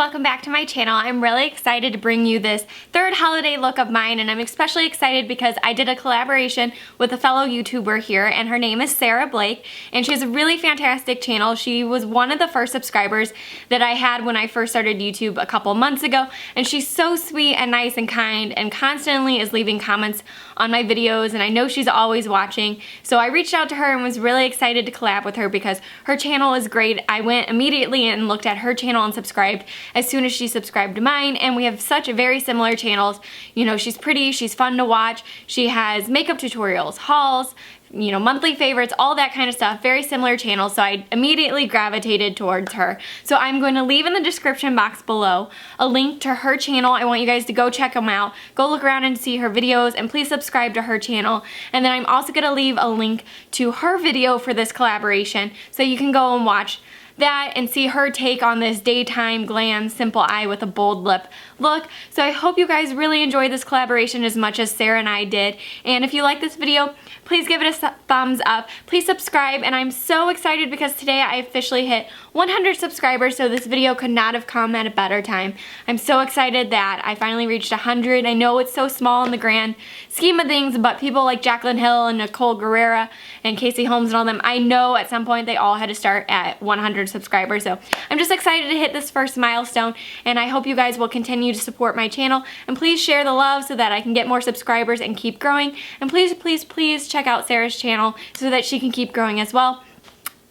welcome back to my channel. I'm really excited to bring you this third holiday look of mine, and I'm especially excited because I did a collaboration with a fellow YouTuber here, and her name is Sarah Blake, and she has a really fantastic channel. She was one of the first subscribers that I had when I first started YouTube a couple months ago, and she's so sweet and nice and kind and constantly is leaving comments on my videos, and I know she's always watching. So I reached out to her and was really excited to collab with her because her channel is great. I went immediately and looked at her channel and subscribed as soon as she subscribed to mine, and we have such very similar channels. You know, she's pretty, she's fun to watch, she has makeup tutorials, hauls, you know, monthly favorites, all that kind of stuff, very similar channels, so I immediately gravitated towards her. So I'm going to leave in the description box below a link to her channel. I want you guys to go check them out, go look around and see her videos, and please subscribe to her channel. And then I'm also going to leave a link to her video for this collaboration, so you can go and watch that and see her take on this daytime glam simple eye with a bold lip look. So I hope you guys really enjoyed this collaboration as much as Sarah and I did. And if you like this video, please give it a thumbs up. Please subscribe, and I'm so excited because today I officially hit 100 subscribers, so this video could not have come at a better time. I'm so excited that I finally reached 100. I know it's so small in the grand scheme of things, but people like Jaclyn Hill and Nicole Guerrera and Casey Holmes and all them, I know at some point they all had to start at 100 subscribers. So I'm just excited to hit this first milestone, and I hope you guys will continue to support my channel, and please share the love so that I can get more subscribers and keep growing. And please, please, please check out Sarah's channel so that she can keep growing as well.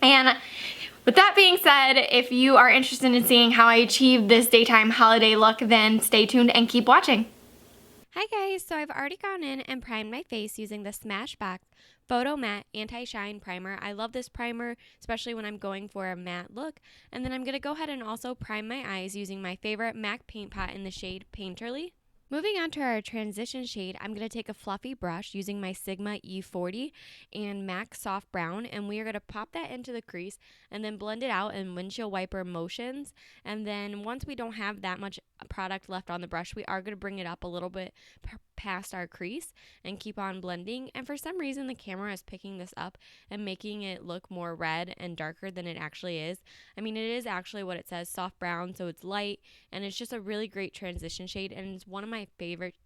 And with that being said, if you are interested in seeing how I achieved this daytime holiday look, then stay tuned and keep watching. Hi guys, so I've already gone in and primed my face using the Smashbox Photo Matte Anti-Shine Primer. I love this primer, especially when I'm going for a matte look. And then I'm going to go ahead and also prime my eyes using my favorite MAC paint pot in the shade Painterly. Moving on to our transition shade, I'm going to take a fluffy brush using my Sigma E40 and MAC Soft Brown, and we are going to pop that into the crease and then blend it out in windshield wiper motions. And then once we don't have that much product left on the brush, we are going to bring it up a little bit past our crease and keep on blending. And for some reason the camera is picking this up and making it look more red and darker than it actually is. I mean, it is actually what it says, soft brown, so it's light, and it's just a really great transition shade, and it's one of my favorite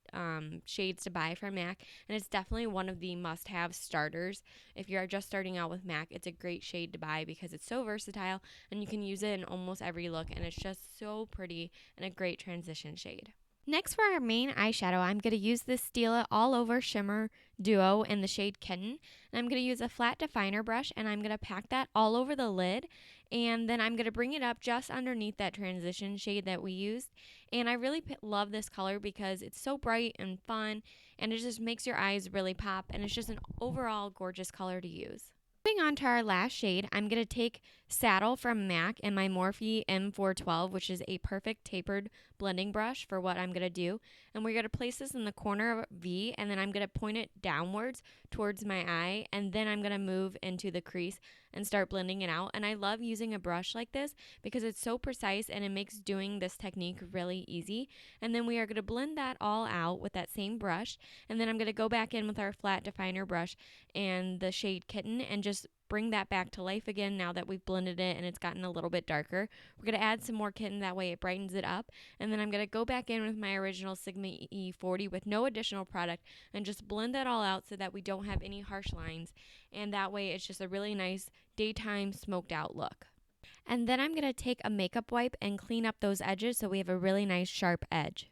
shades to buy from MAC, and it's definitely one of the must-have starters. If you're just starting out with MAC, it's a great shade to buy because it's so versatile and you can use it in almost every look, and it's just so pretty and a great transition shade. Next, for our main eyeshadow, I'm going to use this Stila All Over Shimmer Duo in the shade Kitten. And I'm going to use a flat definer brush, and I'm going to pack that all over the lid. And then I'm going to bring it up just underneath that transition shade that we used. And I really love this color because it's so bright and fun, and it just makes your eyes really pop, and it's just an overall gorgeous color to use. Moving on to our last shade, I'm going to take Saddle from MAC and my Morphe M412, which is a perfect tapered blending brush for what I'm going to do. And we're going to place this in the corner of V, and then I'm going to point it downwards towards my eye, and then I'm going to move into the crease and start blending it out. And I love using a brush like this because it's so precise and it makes doing this technique really easy. And then we are going to blend that all out with that same brush, and then I'm going to go back in with our flat definer brush and the shade Kitten and just bring that back to life again now that we've blended it and it's gotten a little bit darker. We're going to add some more Kitten, that way it brightens it up. And then I'm going to go back in with my original Sigma E40 with no additional product and just blend that all out so that we don't have any harsh lines. And that way it's just a really nice daytime smoked out look. And then I'm going to take a makeup wipe and clean up those edges so we have a really nice sharp edge.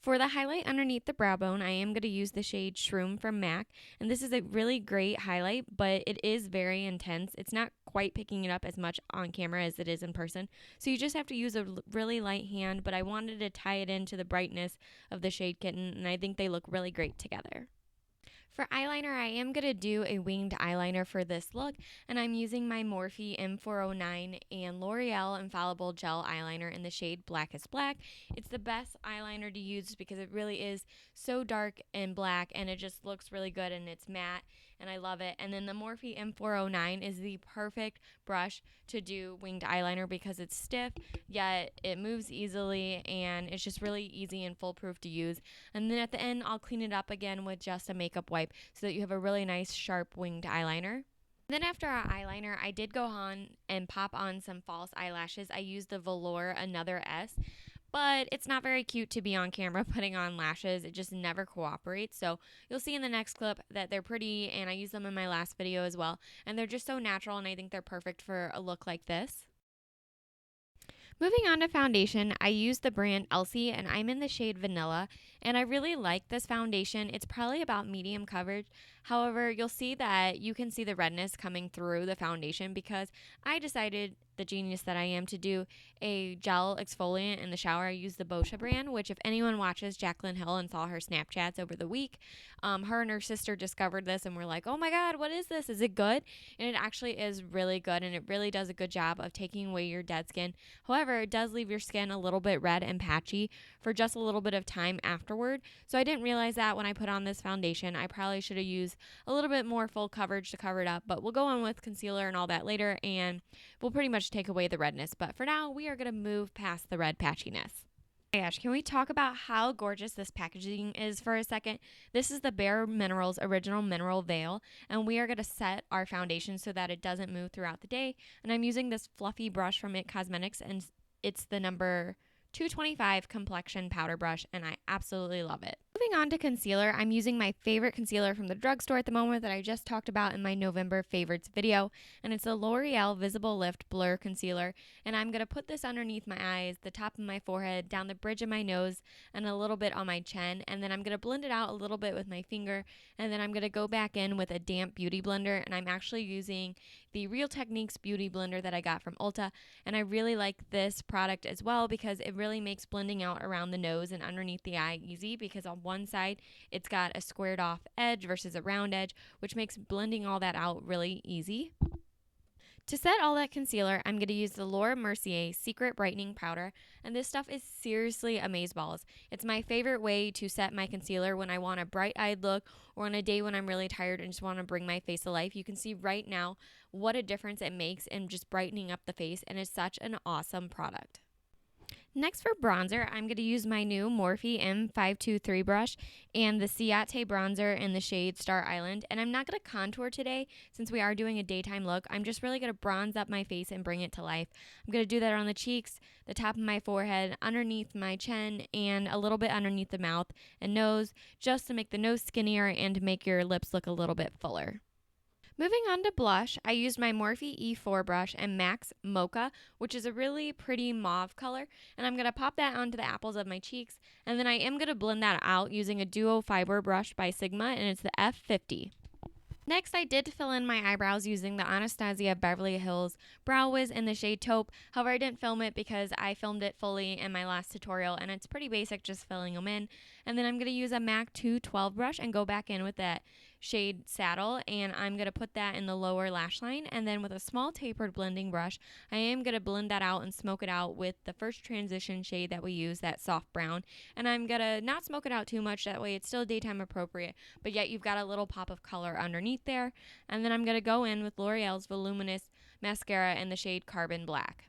For the highlight underneath the brow bone, I am going to use the shade Shroom from MAC, and this is a really great highlight, but it is very intense. It's not quite picking it up as much on camera as it is in person, so you just have to use a really light hand, but I wanted to tie it into the brightness of the shade Kitten, and I think they look really great together. For eyeliner, I am going to do a winged eyeliner for this look, and I'm using my Morphe M409 and L'Oreal Infallible Gel Eyeliner in the shade Blackest Black. It's the best eyeliner to use because it really is so dark and black, and it just looks really good, and it's matte, and I love it. And then the Morphe M409 is the perfect brush to do winged eyeliner because it's stiff, yet it moves easily, and it's just really easy and foolproof to use. And then at the end, I'll clean it up again with just a makeup wipe so that you have a really nice sharp winged eyeliner. Then after our eyeliner, I did go on and pop on some false eyelashes. I used the Velour Another S, but it's not very cute to be on camera putting on lashes. It just never cooperates. So you'll see in the next clip that they're pretty, and I used them in my last video as well. And they're just so natural, and I think they're perfect for a look like this. Moving on to foundation, I use the brand Elcie, and I'm in the shade Vanilla, and I really like this foundation. It's probably about medium coverage. However, you'll see that you can see the redness coming through the foundation because I decided, the genius that I am, to do a gel exfoliant in the shower. I use the Mocha brand, which if anyone watches Jaclyn Hill and saw her Snapchats over the week, her and her sister discovered this and were like, oh my god, what is this? Is it good? And it actually is really good, and it really does a good job of taking away your dead skin. However, it does leave your skin a little bit red and patchy for just a little bit of time afterward. So I didn't realize that when I put on this foundation. I probably should have used a little bit more full coverage to cover it up, but we'll go on with concealer and all that later, and we'll pretty much take away the redness. But for now, we are going to move past the red patchiness. Hey Ash, can we talk about how gorgeous this packaging is for a second? This is the Bare Minerals Original Mineral Veil, and we are going to set our foundation so that it doesn't move throughout the day. And I'm using this fluffy brush from IT Cosmetics, and it's the number 225 complexion powder brush, and I absolutely love it. Moving on to concealer, I'm using my favorite concealer from the drugstore at the moment that I just talked about in my November favorites video, and it's the L'Oreal Visible Lift Blur Concealer, and I'm going to put this underneath my eyes, the top of my forehead, down the bridge of my nose, and a little bit on my chin, and then I'm going to blend it out a little bit with my finger, and then I'm going to go back in with a damp beauty blender, and I'm actually using the Real Techniques beauty blender that I got from Ulta, and I really like this product as well because it really makes blending out around the nose and underneath the eye easy, because on one side it's got a squared off edge versus a round edge, which makes blending all that out really easy. To set all that concealer, I'm going to use the Laura Mercier Secret Brightening Powder, and this stuff is seriously amazeballs. It's my favorite way to set my concealer when I want a bright-eyed look or on a day when I'm really tired and just want to bring my face to life. You can see right now what a difference it makes in just brightening up the face, and it's such an awesome product. Next for bronzer, I'm going to use my new Morphe M523 brush and the Ciate bronzer in the shade Star Island. And I'm not going to contour today since we are doing a daytime look. I'm just really going to bronze up my face and bring it to life. I'm going to do that on the cheeks, the top of my forehead, underneath my chin, and a little bit underneath the mouth and nose, just to make the nose skinnier and to make your lips look a little bit fuller. Moving on to blush, I used my Morphe E4 brush and MAC's Mocha, which is a really pretty mauve color, and I'm going to pop that onto the apples of my cheeks, and then I am going to blend that out using a Duo Fiber brush by Sigma, and it's the F50. Next, I did fill in my eyebrows using the Anastasia Beverly Hills Brow Wiz in the shade Taupe. However, I didn't film it because I filmed it fully in my last tutorial, and it's pretty basic, just filling them in. And then I'm going to use a MAC 212 brush and go back in with that shade Saddle, and I'm going to put that in the lower lash line. And then with a small tapered blending brush, I am going to blend that out and smoke it out with the first transition shade that we use, that soft brown. And I'm going to not smoke it out too much, that way it's still daytime appropriate, but yet you've got a little pop of color underneath there. And then I'm going to go in with L'Oreal's Voluminous Mascara in the shade Carbon Black.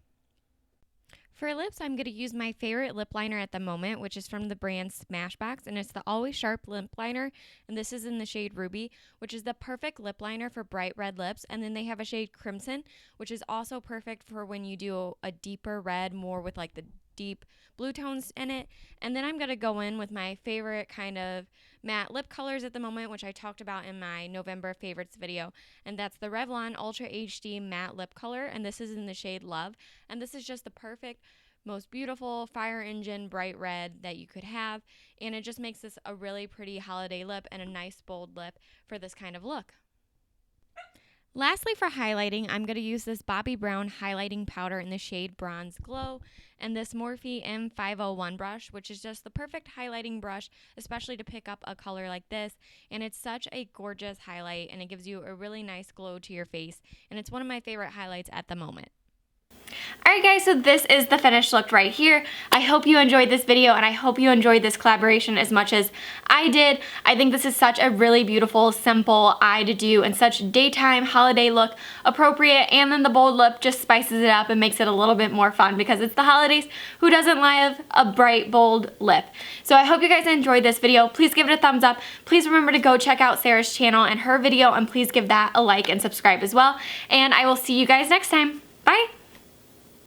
For lips, I'm going to use my favorite lip liner at the moment, which is from the brand Smashbox, and it's the Always Sharp lip liner, and this is in the shade Ruby, which is the perfect lip liner for bright red lips. And then they have a shade Crimson, which is also perfect for when you do a deeper red, more with like the deep blue tones in it. And then I'm going to go in with my favorite kind of matte lip colors at the moment, which I talked about in my November favorites video, and that's the Revlon Ultra HD matte lip color, and this is in the shade Love. And this is just the perfect, most beautiful fire engine bright red that you could have, and it just makes this a really pretty holiday lip and a nice bold lip for this kind of look. Lastly, for highlighting, I'm going to use this Bobbi Brown highlighting powder in the shade Bronze Glow, and this Morphe M501 brush, which is just the perfect highlighting brush, especially to pick up a color like this. And it's such a gorgeous highlight, and it gives you a really nice glow to your face, and it's one of my favorite highlights at the moment. Alright guys, so this is the finished look right here. I hope you enjoyed this video, and I hope you enjoyed this collaboration as much as I did. I think this is such a really beautiful, simple eye to do and such daytime holiday look appropriate, and then the bold lip just spices it up and makes it a little bit more fun because it's the holidays. Who doesn't love a bright, bold lip? So I hope you guys enjoyed this video. Please give it a thumbs up. Please remember to go check out Sarah's channel and her video, and please give that a like and subscribe as well. And I will see you guys next time. Bye!